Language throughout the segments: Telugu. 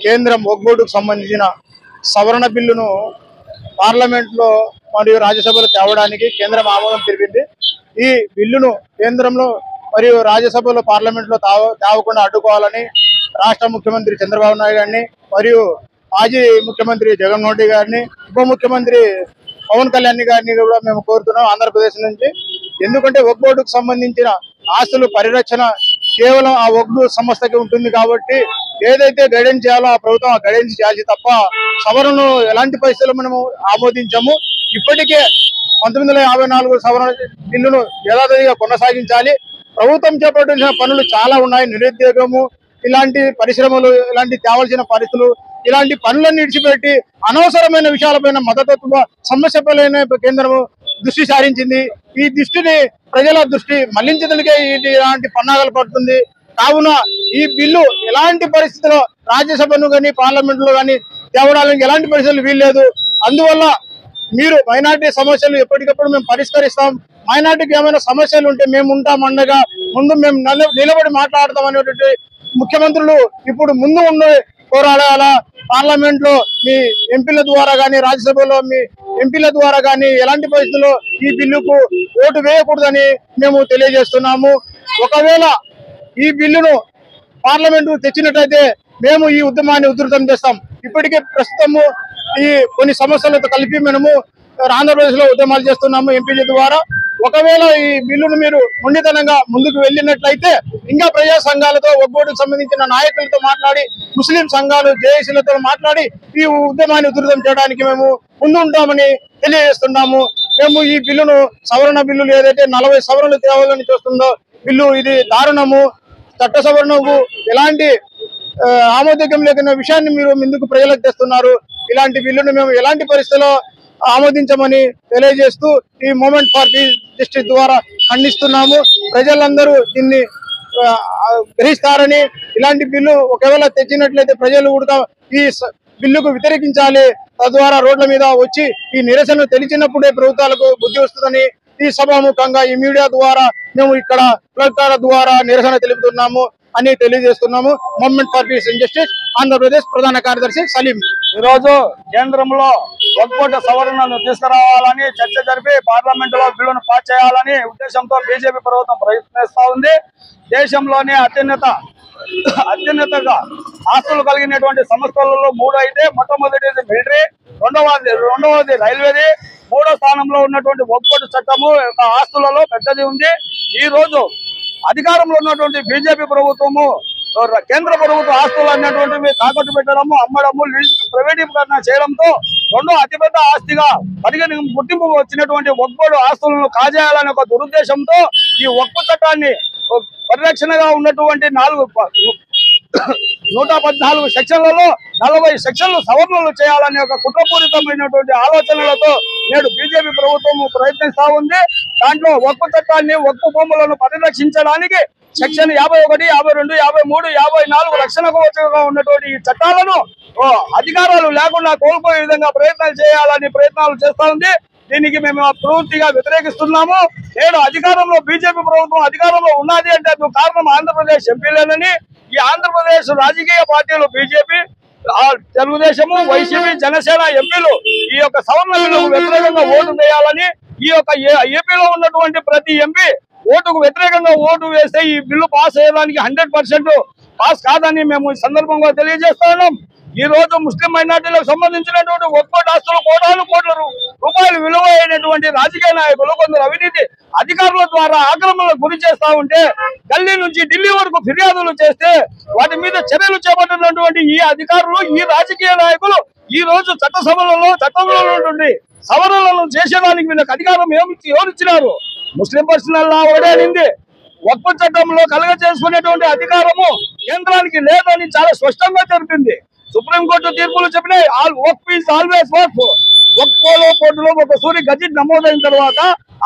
కేంద్రం వక్ఫ్ సంబంధించిన సవరణ బిల్లును పార్లమెంట్ లో మరియు రాజ్యసభలో తేవడానికి కేంద్రం ఆమోదం తెలిపింది. ఈ బిల్లును కేంద్రంలో మరియు రాజ్యసభలో పార్లమెంట్ లో తేవకుండా అడ్డుకోవాలని రాష్ట్ర ముఖ్యమంత్రి చంద్రబాబు నాయుడు గారిని మరియు మాజీ ముఖ్యమంత్రి జగన్మోహన్ రెడ్డి గారిని ఉప ముఖ్యమంత్రి పవన్ కళ్యాణ్ గారిని కూడా మేము కోరుతున్నాం ఆంధ్రప్రదేశ్ నుంచి. ఎందుకంటే వక్ఫ్ సంబంధించిన ఆస్తుల పరిరక్షణ కేవలం ఆ వక్ఫ్ సంస్థకి ఉంటుంది కాబట్టి ఏదైతే గైడెన్స్ చేయాలో ఆ ప్రభుత్వం ఆ గైడెన్స్ చేయాలి తప్ప సవరణను ఎలాంటి పరిస్థితుల్లో మనము ఆమోదించాము. ఇప్పటికే 1954 సవరణ బిల్లును యథాతథిగా కొనసాగించాలి. ప్రభుత్వం చేపట్టిన పనులు చాలా ఉన్నాయి. నిరుద్యోగము, ఇలాంటి పరిశ్రమలు, ఇలాంటి తేవాల్సిన పరిస్థితులు, ఇలాంటి పనులన్నీ విడిచిపెట్టి అనవసరమైన విషయాలపైన మతతత్వ సమస్యపైన కేంద్రం దృష్టి సారించింది. ఈ దృష్టిని ప్రజల దృష్టి మళ్లించడానికే ఇలాంటి పన్నాగాలు పడుతుంది. కావున ఈ బిల్లు ఎలాంటి పరిస్థితుల్లో రాజ్యసభను కానీ పార్లమెంట్ లో కానీ తేవడానికి ఎలాంటి పరిస్థితులు వీల్లేదు. అందువల్ల మీరు మైనార్టీ సమస్యలు ఎప్పటికప్పుడు మేము పరిష్కరిస్తాం. మైనార్టీకి ఏమైనా సమస్యలు ఉంటే మేము ఉంటాం అండగా, ముందు మేము నిలబడి మాట్లాడతాం అనేటువంటి ముఖ్యమంత్రులు ఇప్పుడు ముందు ఉండి పోరాడాలా. పార్లమెంట్ లో మీ ఎంపీల ద్వారా కానీ రాజ్యసభలో మీ ఎంపీల ద్వారా కానీ ఎలాంటి పరిస్థితుల్లో ఈ బిల్లుకు ఓటు వేయకూడదని మేము తెలియజేస్తున్నాము. ఒకవేళ ఈ బిల్లును పార్లమెంట్ తెచ్చినట్లయితే మేము ఈ ఉద్యమాన్ని ఉధృతం చేస్తాం. ఇప్పటికే ప్రస్తుతము ఈ కొన్ని సమస్యలతో కలిపి మేము ఆంధ్రప్రదేశ్ లో ఉద్యమాలు చేస్తున్నాము ఎంపీల ద్వారా. ఒకవేళ ఈ బిల్లును మీరు మొండితనంగా ముందుకు వెళ్ళినట్లయితే ఇంకా ప్రజా సంఘాలతో వక్ఫ్ సంబంధించిన నాయకులతో మాట్లాడి, ముస్లిం సంఘాలు జేఏసీలతో మాట్లాడి ఈ ఉద్యమాన్ని ఉధృతం చేయడానికి మేము ముందు ఉంటామని తెలియజేస్తున్నాము. మేము ఈ బిల్లును సవరణ బిల్లులు ఏదైతే 40 సవరణలు తేవాలని చూస్తుందో బిల్లు ఇది దారుణము. చట్ట సవరణకు ఎలాంటి ఆమోదం లేకున్న విషయాన్ని మీరు ముందుకు ప్రజలకు తెస్తున్నారు. ఇలాంటి బిల్లును మేము ఎలాంటి పరిస్థితుల్లో ఆమోదించమని తెలియజేస్తూ ఈ మూవ్మెంట్ ఫర్ పీస్ జస్టిస్ ద్వారా ఖండిస్తున్నాము. ప్రజలందరూ దీన్ని గ్రహిస్తారని, ఇలాంటి బిల్లు ఒకవేళ తెచ్చినట్లయితే ప్రజలు కూడా ఈ బిల్లుకు వ్యతిరేకించాలి. తద్వారా రోడ్ల మీద వచ్చి ఈ నిరసన తెలిసినప్పుడే ప్రభుత్వాలకు బుద్ధి వస్తుందని ఈ సభాముఖంగా ఈ మీడియా ద్వారా మేము ఇక్కడ ప్లకార్డుల ద్వారా నిరసన తెలుపుతున్నాము అని తెలియజేస్తున్నాము. Movement for piece and justice Andhra Pradesh ప్రధాన కార్యదర్శి సలీం. ఈరోజు కేంద్రంలో వక్ఫ్ సవరణను తీసుకురావాలని చర్చ జరిపి పార్లమెంట్ లో బిల్లును పాస్ చేయాలని ఉద్దేశంతో బీజేపీ ప్రభుత్వం ప్రయత్నిస్తా ఉంది. దేశంలోనే అత్యున్నతగా ఆస్తులు కలిగినటువంటి సంస్థలలో 3 అయితే మొట్టమొదటిది మిలిటరీ, రెండవది రైల్వేది, 3వ స్థానంలో ఉన్నటువంటి వక్ఫ్ చట్టము ఆస్తులలో పెద్దది ఉంది. ఈ రోజు అధికారంలో ఉన్నటువంటి బీజేపీ ప్రభుత్వము కేంద్ర ప్రభుత్వ ఆస్తులు అన్నటువంటివి తాకట్టు పెట్టడము, అమ్మడము, ప్రైవేటీకరణ చేయడంతో రెండో అతిపెద్ద ఆస్తిగా గుర్తింపు వచ్చినటువంటి వక్ఫ్ ఆస్తులను కాజేయాలనే ఒక దురుద్దేశంతో ఈ వక్ఫ్ చట్టాన్ని పరిరక్షణగా ఉన్నటువంటి 114 సెక్షన్లలో 40 సెక్షన్లు సవరణలు చేయాలనే ఒక కుట్రపూరితమైనటువంటి ఆలోచనలతో నేడు బీజేపీ ప్రభుత్వం ప్రయత్నిస్తా ఉంది. దాంట్లో వక్ఫ్ చట్టాన్ని, వక్ఫ్ భూములను పరిరక్షించడానికి సెక్షన్ 51, 52, 53, 54 రక్షణకు ఉన్నటువంటి ఈ చట్టాలను అధికారాలు లేకుండా కోల్పోయే విధంగా ప్రయత్నాలు చేస్తా ఉంది. దీనికి మేము పూర్తిగా వ్యతిరేకిస్తున్నాము. నేడు అధికారంలో బీజేపీ ప్రభుత్వం అధికారంలో ఉన్నది అంటే కారణం ఆంధ్రప్రదేశ్ ఎంపీలేనని, ఈ ఆంధ్రప్రదేశ్ రాజకీయ పార్టీలు బీజేపీ, తెలుగుదేశము, వైసీపీ, జనసేన ఎంపీలు ఈ యొక్క సవరణలకు వ్యతిరేకంగా ఓటు వేయాలని, ఈ యొక్క ఏపీలో ఉన్నటువంటి ప్రతి ఎంపీ ఓటుకు వ్యతిరేకంగా ఓటు వేస్తే ఈ బిల్లు పాస్ అయ్యేదానికి 100% పాస్ కాదని మేము ఈ సందర్భంగా తెలియజేస్తున్నాం. ఈ రోజు ముస్లిం మైనార్టీలకు సంబంధించినటువంటి వక్ఫ్ ఆస్తులు కోట్ల రూపాయలు విలువ అయినటువంటి రాజకీయ నాయకులు కొందరు అవినీతి అధికారుల ద్వారా ఆక్రమణలకు గురి చేస్తా ఉంటే ఢిల్లీ నుంచి ఢిల్లీ వరకు ఫిర్యాదులు చేస్తే వాటి మీద చర్యలు చేపట్టినటువంటి ఈ అధికారులు, ఈ రాజకీయ నాయకులు ఈ రోజు చట్టంలో నుండి సవరణలను చేసేదానికి వీళ్ళకి అధికారం ఎవరిచ్చినారు? ముస్లిం పర్సనల్ లా ఒకటేనింది. వక్ఫ్ చట్టంలో కలగ చేసుకునేటువంటి అధికారము కేంద్రానికి లేదని చాలా స్పష్టంగా తెలిపింది. సుప్రీంకోర్టు తీర్పులు చెప్పినాయి. వక్ఫ్ ఈజ్ ఆల్వేస్ వక్ఫ్. వక్ఫ్లో కోర్టులో ఒకసారి గజెట్ నమోదైన తర్వాత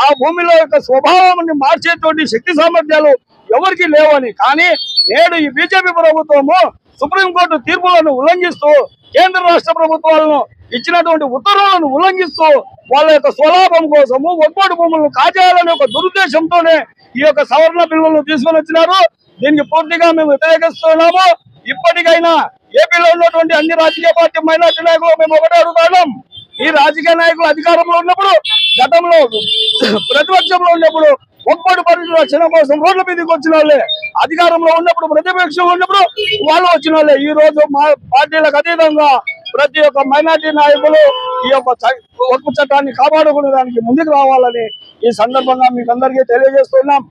ఆ భూమిలో యొక్క స్వభావాన్ని మార్చేటువంటి శక్తి సామర్థ్యాలు ఎవరికి లేవని. కానీ నేడు ఈ బీజేపీ ప్రభుత్వము సుప్రీంకోర్టు తీర్పులను ఉల్లంఘిస్తూ కేంద్ర రాష్ట్ర ప్రభుత్వాలను ఇచ్చినటువంటి ఉత్తర్వులను ఉల్లంఘిస్తూ వాళ్ళ యొక్క స్వలాభం కోసము వక్ఫ్ భూములను కాజేయాలనే ఒక దురుద్దేశంతోనే ఈ యొక్క సవరణ బిల్లులను తీసుకొని వచ్చినారు. దీనికి పూర్తిగా మేము వ్యతిరేకిస్తున్నాము. ఇప్పటికైనా ఏపీలో ఉన్నటువంటి అన్ని రాజకీయ పార్టీ మైనార్టీ నాయకులు మేము ఒకటే అడుగుతున్నాం. ఈ రాజకీయ నాయకులు అధికారంలో ఉన్నప్పుడు, గతంలో ప్రతిపక్షంలో ఉన్నప్పుడు ఒక్కటి పరిస్థితుల రక్షణ కోసం రోడ్ల మీదకి వచ్చిన వాళ్ళే, అధికారంలో ఉన్నప్పుడు ప్రతిపక్షంలో ఉన్నప్పుడు వాళ్ళు వచ్చిన వాళ్ళే. ఈ రోజు మా పార్టీలకు అతీతంగా ప్రతి ఒక్క మైనార్టీ నాయకులు ఈ యొక్క వక్ఫ్ చట్టాన్ని కాపాడుకునే దానికి ముందుకు రావాలని ఈ సందర్భంగా మీకు అందరికీ తెలియజేస్తున్నాం.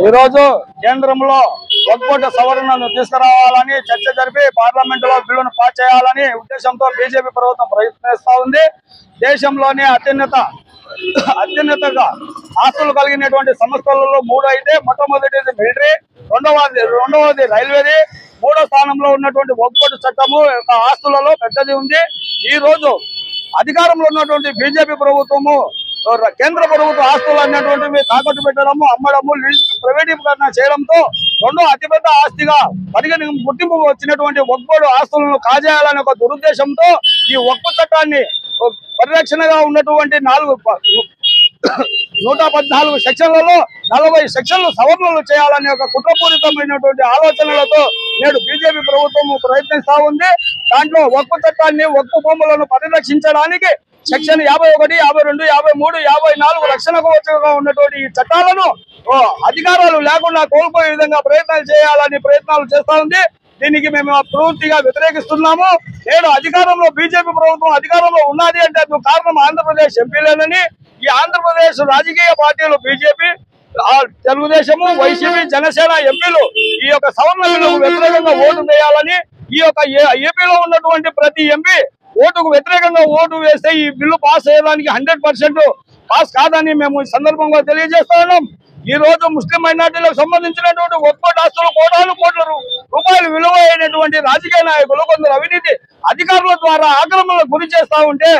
ఈ రోజు కేంద్రంలో వక్ఫ్ బోర్డు సవరణను తీసుకురావాలని చర్చ జరిపి పార్లమెంట్ లో బిల్లును పాస్ చేయాలని ఉద్దేశంతో బీజేపీ ప్రభుత్వం ప్రయత్నిస్తా ఉంది. దేశంలోనే అత్యున్నతగా ఆస్తులు కలిగినటువంటి సంస్థలలో 3 అయితే మొట్టమొదటిది మిలిటరీ, రెండవది రైల్వేది, 3వ స్థానంలో ఉన్నటువంటి వక్ఫ్ బోర్డు చట్టము ఆస్తులలో పెద్దది ఉంది. ఈ రోజు అధికారంలో ఉన్నటువంటి బీజేపీ ప్రభుత్వము కేంద్ర ప్రభుత్వ ఆస్తులు అన్నటువంటివి తాకట్టు పెట్టడము, అమ్మడము, ప్రైవేటీకరణ చేయడంతో రెండో అతిపెద్ద ఆస్తిగా గుర్తింపు వచ్చినటువంటి వక్ఫ్ బోర్డు ఆస్తులను కాజేయాలనే ఒక దురుద్దేశంతో ఈ వక్ఫ్ చట్టాన్ని పరిరక్షణగా ఉన్నటువంటి 114 సెక్షన్లలో 40 సెక్షన్లు సవరణలు చేయాలనే ఒక కుట్రపూరితమైనటువంటి ఆలోచనలతో నేడు బీజేపీ ప్రభుత్వం ప్రయత్నిస్తా ఉంది. దాంట్లో వక్ఫ్ చట్టాన్ని, వక్ఫ్ భూములను పరిరక్షించడానికి సెక్షన్ 51, 52, 53, 54 రక్షణకు వచ్చగా ఉన్నటువంటి ఈ చట్టాలను అధికారాలు లేకుండా కోల్పోయే విధంగా ప్రయత్నాలు చేస్తా ఉంది. దీనికి మేము పూర్తిగా వ్యతిరేకిస్తున్నాము. నేడు అధికారంలో బీజేపీ ప్రభుత్వం అధికారంలో ఉన్నది అంటే అందుకు కారణం ఆంధ్రప్రదేశ్ ఎంపీలేనని, ఈ ఆంధ్రప్రదేశ్ రాజకీయ పార్టీలు బీజేపీ, తెలుగుదేశము, వైసీపీ, జనసేన ఎంపీలు ఈ యొక్క సవరణ బిల్లుకు వ్యతిరేకంగా ఓటు వేయాలని, ఈ యొక్క ఏపీలో ఉన్నటువంటి ప్రతి ఎంపీ ఓటుకు వ్యతిరేకంగా ఓటు వేస్తే ఈ బిల్లు పాస్ అయ్యేదానికి 100% పాస్ కాదని మేము ఈ సందర్భంగా తెలియజేస్తున్నాం. ఈ రోజు ముస్లిం మైనార్టీలకు సంబంధించినటువంటి వక్ఫ్ బోర్డు ఆస్తులు కోట్ల రూపాయలు విలువ అయినటువంటి రాజకీయ నాయకులు కొందరు అవినీతి అధికారుల ద్వారా ఆక్రమణలకు గురి చేస్తా ఉంటే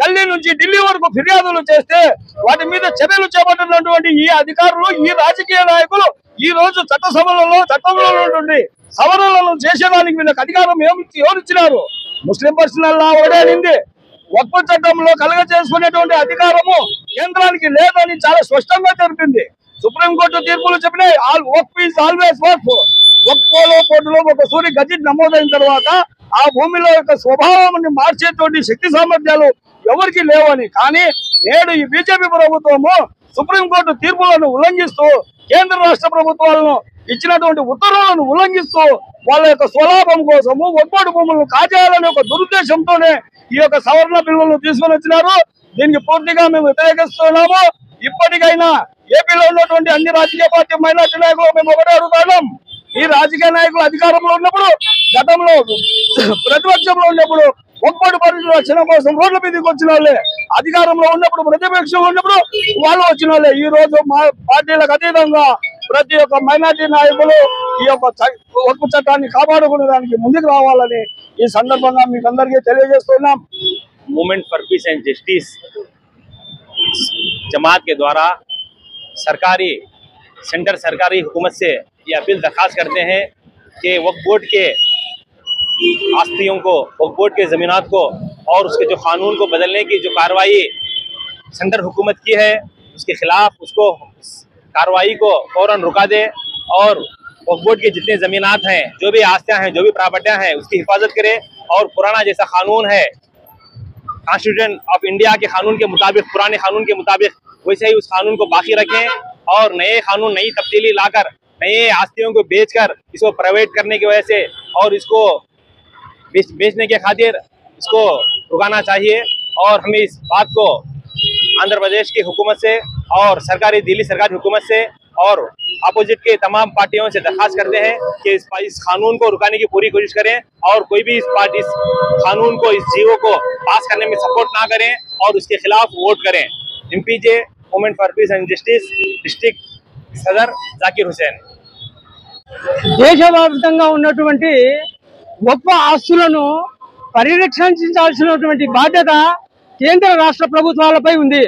గల్లీ నుంచి ఢిల్లీ వరకు ఫిర్యాదులు చేస్తే వాటి మీద చర్యలు చేపట్టినటువంటి ఈ అధికారులు, ఈ రాజకీయ నాయకులు ఈ రోజు చట్టంలో ఉన్నటువంటి సవరణలను చేసేదానికి వీళ్ళకి అధికారం ఎవరిచ్చినారు? ముస్లిం పర్సనల్ లా ఒకటే అనింది. వక్ఫ్ చట్టంలో కలగ చేసుకునేటువంటి అధికారము కేంద్రానికి లేదని చాలా స్పష్టంగా తెలిపింది. సుప్రీంకోర్టు తీర్పులు చెప్పినాయి. వక్ఫ్ ఈజ్ ఆల్వేస్ వక్ఫ్. వక్ఫ్ కోర్టులో ఒక సూరి గజెట్ నమోదైన తర్వాత ఆ భూమిలో యొక్క స్వభావాన్ని మార్చేటువంటి శక్తి సామర్థ్యాలు ఎవరికి లేవని. కానీ నేడు ఈ బీజేపీ ప్రభుత్వము సుప్రీంకోర్టు తీర్పులను ఉల్లంఘిస్తూ, కేంద్ర రాష్ట్ర ప్రభుత్వాలను ఇచ్చినటువంటి ఉత్తర్వులను ఉల్లంఘిస్తూ వాళ్ళ యొక్క స్వలాభం కోసము వక్ఫ్ బోర్డు భూములను కాజేయాలనే ఒక దురుద్దేశంతోనే ఈ యొక్క సవరణ బిల్లులను తీసుకొని వచ్చినారు. దీనికి పూర్తిగా మేము వ్యతిరేకిస్తున్నాము. ఇప్పటికైనా ఏపీలో ఉన్నటువంటి అన్ని రాజకీయ పార్టీ మైనార్టీ నాయకులు మేము ఒకటే అడుగుతున్నాం. ఈ రాజకీయ నాయకులు అధికారంలో ఉన్నప్పుడు, గతంలో ప్రతిపక్షంలో ఉన్నప్పుడు వక్ఫ్ బోర్డు పరిస్థితుల రక్షణ కోసం రోడ్ల మీదకి వచ్చిన వాళ్ళే, అధికారంలో ఉన్నప్పుడు ప్రతిపక్షంలో ఉన్నప్పుడు వాళ్ళు వచ్చిన వాళ్ళే. ఈ రోజు మా పార్టీలకు అతీతంగా ప్రతి ఒక్క మైనార్టీ నాయకులు ఈ యొక్క వక్ఫ్ చట్టాన్ని కాపాడుకునే దానికి ముందుకు రావాలని ఈ సందర్భంగా మీకు అందరికీ తెలియజేస్తున్నాం. Movement for peace and justice Jamaat के द्वारा सेंटर सरकारी हुकूमत से ये अपील दरख्वास्त करते हैं कि वक्फ बोर्ड के आस्तियों को, वक्फ बोर्ड के ज़मीनात को और उसके जो कानून को बदलने की जो कार्रवाई सेंटर हुकूमत की है उसके खिलाफ उसको कार्रवाई को फौरन रुका दे और वक्फ बोर्ड के जितने ज़मीनात हैं, जो भी आस्तियाँ हैं, जो भी प्रॉपर्टियाँ हैं, उसकी हिफाजत करे और पुराना जैसा कानून है कॉन्स्टिट्यूशन ऑफ इंडिया के कानून के मुताबिक, पुराने कानून के मुताबिक वैसे ही उस कानून को बाकी रखें और नए कानून, नई तब्दीली लाकर नए आस्तियों को बेचकर इसको प्राइवेट करने की वजह से और इसको बेचने के खातिर इसको रुकाना चाहिए। और हमें इस बात को आंध्र प्रदेश की हुकूमत से और दिल्ली सरकारी हुकूमत से और अपोजिट के तमाम पार्टियों से दरख्वास्त करते हैं कि इस कानून को रुकाने की पूरी कोशिश करें और कोई भी इस कानून को, इस जीवो को पास करने में सपोर्ट ना करें और उसके खिलाफ वोट करें। MPJ movement for peace and justice district सदर जाकिर हुसैन। దేశవ్యాప్తంగా ఉన్నటువంటి గొప్ప ఆస్తులను పరిరక్షించాల్సినటువంటి బాధ్యత కేంద్ర రాష్ట్ర ప్రభుత్వాలపై ఉంది.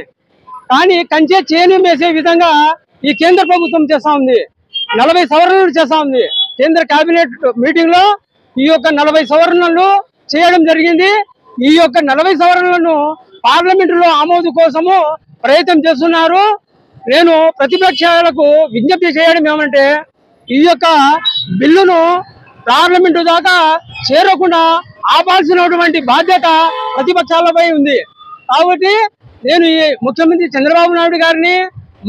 కానీ కంచె చేను వేసే విధంగా ఈ కేంద్ర ప్రభుత్వం చేస్తా ఉంది. 40 సవరణలు చేస్తా ఉంది. కేంద్ర కేబినెట్ మీటింగ్ లో ఈ యొక్క 40 సవరణలు చేయడం జరిగింది. ఈ యొక్క 40 సవరణలను పార్లమెంటులో ఆమోదు కోసము ప్రయత్నం చేస్తున్నారు. నేను ప్రతిపక్షాలకు విజ్ఞప్తి చేయడం ఏమంటే ఈ యొక్క బిల్లును పార్లమెంటు దాకా చేరకుండా ఆపాల్సినటువంటి బాధ్యత ప్రతిపక్షాలపై ఉంది. కాబట్టి నేను ఈ ముఖ్యమంత్రి చంద్రబాబు నాయుడు గారిని,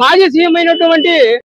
మాజీ సీఎం అయినటువంటి